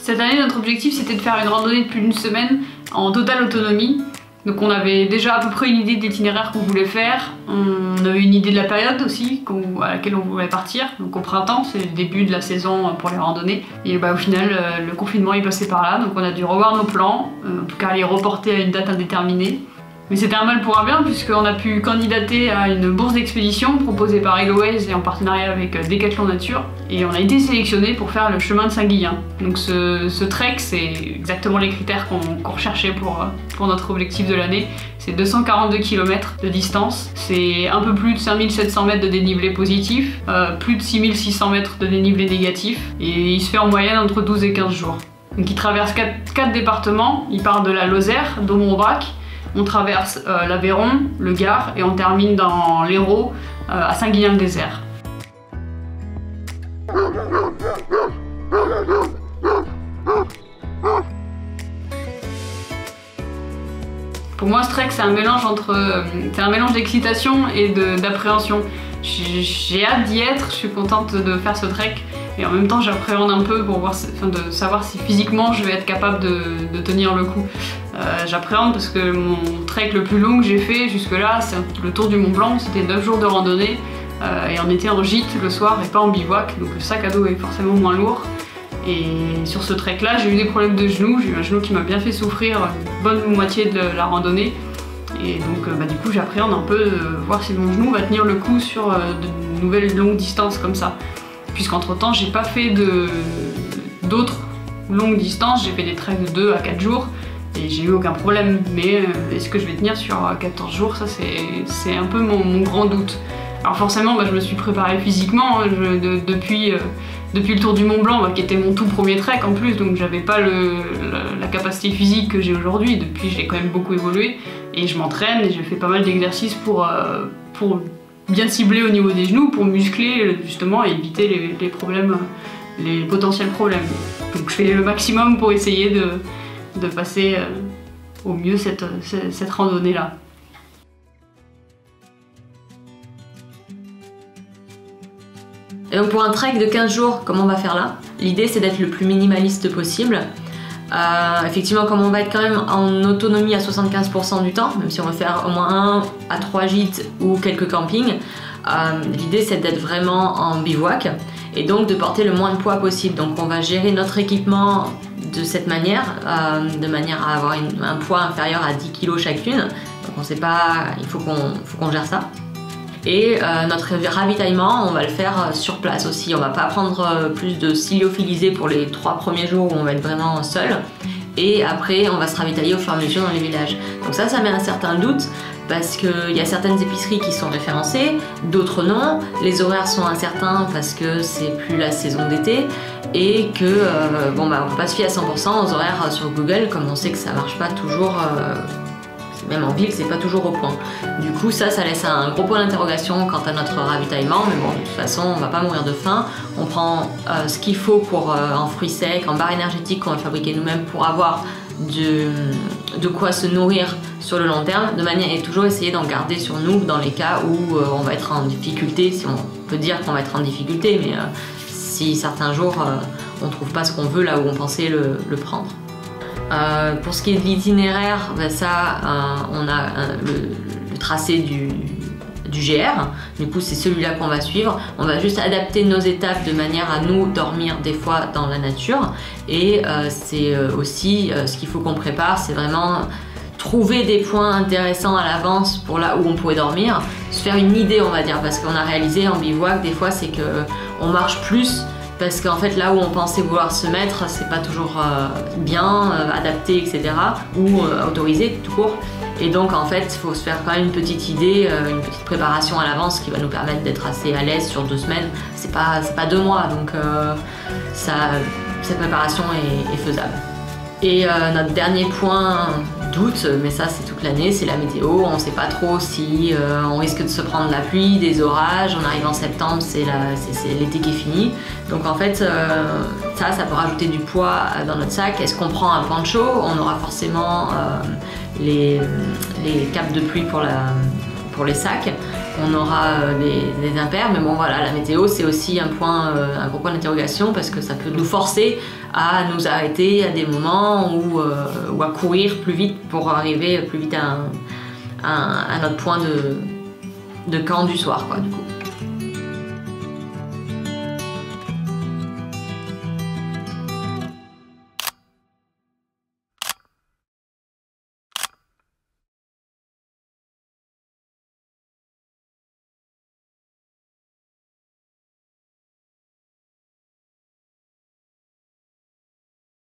Cette année, notre objectif c'était de faire une randonnée de plus d'une semaine en totale autonomie. Donc on avait déjà à peu près une idée de l'itinéraire qu'on voulait faire. On avait une idée de la période aussi à laquelle on voulait partir. Donc au printemps, c'est le début de la saison pour les randonnées. Et au final, le confinement est passé par là, donc on a dû revoir nos plans, en tout cas les reporter à une date indéterminée. Mais c'était un mal pour un bien puisqu'on a pu candidater à une bourse d'expédition proposée par Eloways et en partenariat avec Decathlon Nature. Et on a été sélectionné pour faire le chemin de Saint-Guillain. Donc ce trek, c'est exactement les critères qu'on recherchait pour notre objectif de l'année. C'est 242 km de distance, c'est un peu plus de 5700 mètres de dénivelé positif, plus de 6600 mètres de dénivelé négatif, et il se fait en moyenne entre 12 et 15 jours. Donc il traverse 4 départements, il part de la Lozère, d'Aumont-Aubrac. On traverse l'Aveyron, le Gard et on termine dans l'Hérault à Saint-Guillain-le-Désert. Pour moi, ce trek, c'est un mélange d'excitation et d'appréhension. J'ai hâte d'y être, je suis contente de faire ce trek. Et en même temps, j'appréhende un peu pour de savoir si physiquement je vais être capable de tenir le coup. J'appréhende parce que mon trek le plus long que j'ai fait jusque-là, c'est le Tour du Mont Blanc. C'était 9 jours de randonnée et on était en gîte le soir et pas en bivouac. Donc le sac à dos est forcément moins lourd. Et sur ce trek-là, j'ai eu des problèmes de genoux. J'ai eu un genou qui m'a bien fait souffrir une bonne moitié de la randonnée. Et donc du coup, j'appréhende un peu de voir si mon genou va tenir le coup sur de nouvelles longues distances comme ça. Puisqu'entre temps, j'ai pas fait d'autres longues distances, j'ai fait des treks de 2 à 4 jours et j'ai eu aucun problème. Mais est-ce que je vais tenir sur 14 jours? Ça, c'est un peu mon grand doute. Alors forcément, je me suis préparée physiquement depuis le Tour du Mont Blanc, qui était mon tout premier trek en plus, donc j'avais pas la capacité physique que j'ai aujourd'hui. Depuis, j'ai quand même beaucoup évolué et je m'entraîne et j'ai fait pas mal d'exercices pour bien cibler au niveau des genoux pour muscler justement et éviter les potentiels problèmes. Donc je fais le maximum pour essayer de passer au mieux cette randonnée là. Et donc pour un trek de 15 jours, comme on va faire là, l'idée c'est d'être le plus minimaliste possible. Effectivement, comme on va être quand même en autonomie à 75% du temps, même si on va faire au moins 1 à 3 gîtes ou quelques campings, l'idée c'est d'être vraiment en bivouac et donc de porter le moins de poids possible. Donc on va gérer notre équipement de cette manière, de manière à avoir un poids inférieur à 10 kg chacune. Donc on sait pas, il faut qu'on gère ça. Et notre ravitaillement, on va le faire sur place aussi. On va pas prendre plus de styliophilisé pour les 3 premiers jours où on va être vraiment seul. Et après, on va se ravitailler au fur et à mesure dans les villages. Donc ça met un certain doute parce qu'il y a certaines épiceries qui sont référencées, d'autres non. Les horaires sont incertains parce que c'est plus la saison d'été et que on peut pas se fier à 100% aux horaires sur Google, comme on sait que ça marche pas toujours. Même en ville, c'est pas toujours au point. Du coup, ça laisse un gros point d'interrogation quant à notre ravitaillement, mais bon, de toute façon, on va pas mourir de faim. On prend ce qu'il faut en fruits secs, en barres énergétiques qu'on va fabriquer nous-mêmes pour avoir de quoi se nourrir sur le long terme, de manière à toujours essayer d'en garder sur nous dans les cas où on va être en difficulté, si on peut dire qu'on va être en difficulté, mais si certains jours on trouve pas ce qu'on veut là où on pensait le prendre. Pour ce qui est de l'itinéraire, on a le tracé du GR, du coup c'est celui-là qu'on va suivre. On va juste adapter nos étapes de manière à nous dormir des fois dans la nature et c'est aussi ce qu'il faut qu'on prépare, c'est vraiment trouver des points intéressants à l'avance pour là où on pourrait dormir, se faire une idée on va dire, parce qu'on a réalisé en bivouac des fois c'est qu'on marche plus parce qu'en fait là où on pensait vouloir se mettre c'est pas toujours bien adapté etc. ou autorisé tout court et donc en fait il faut se faire quand même une petite idée, une petite préparation à l'avance qui va nous permettre d'être assez à l'aise sur 2 semaines, c'est pas 2 mois donc cette préparation est faisable. Et notre dernier point d'août, mais ça c'est toute l'année, c'est la météo. On ne sait pas trop si on risque de se prendre de la pluie, des orages. On arrive en septembre, c'est l'été qui est fini. Donc en fait, ça peut rajouter du poids dans notre sac. Est-ce qu'on prend un poncho? On aura forcément les capes de pluie pour pour les sacs. On aura des impairs, mais bon voilà, la météo c'est aussi un gros point d'interrogation parce que ça peut nous forcer à nous arrêter à des moments ou à courir plus vite pour arriver plus vite à notre point de camp du soir, quoi, du coup.